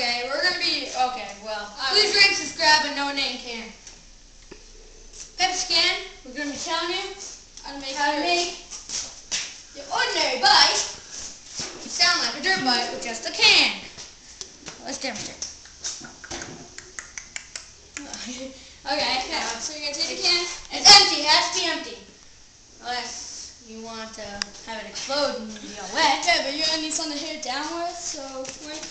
Okay, we're gonna be please rate, subscribe, and no name can. Pepsi Can, we're gonna be telling you how to make your ordinary bike sound like a dirt bike with just a can. Let's demonstrate. Okay, so you're gonna take the can. It's empty. It has to be empty, unless you want to have it explode and be all wet. Okay, but you're gonna need something to hit it down with. So wait.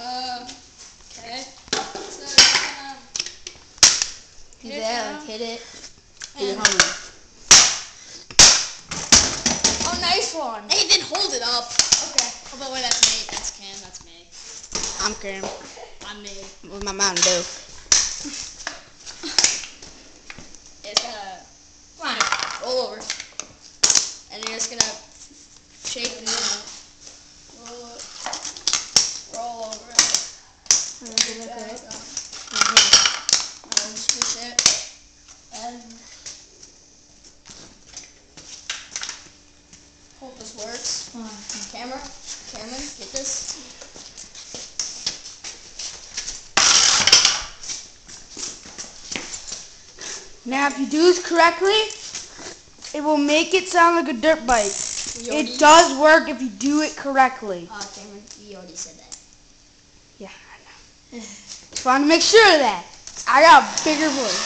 Okay. So Hit it. Oh, nice one. Nathan, hold it up. Okay. Oh, but wait, that's me. That's Cam. That's me. I'm Cam I'm me. with my Mountain Dew. It's gonna Come on. roll over, and you're just gonna shake it. Roll over it. Squish it, and hope this works. Cameron, get this. Now, if you do this correctly, it will make it sound like a dirt bike. It does work if you do it correctly. Cameron, you already said that. Yeah, I know. Just wanted to make sure of that. I got a bigger voice.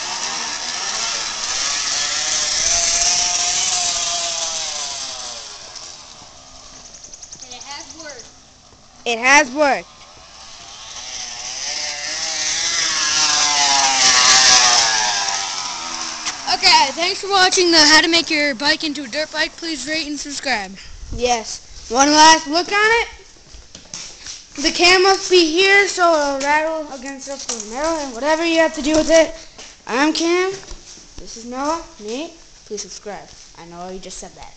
And it has worked. It has worked. Okay, thanks for watching the How to Make Your Bike into a Dirt Bike. Please rate and subscribe. Yes. One last look on it. The can must be here so it'll rattle against the metal and whatever you have to do with it. I'm Cam. This is Noah. Nate. Please subscribe. I know you just said that.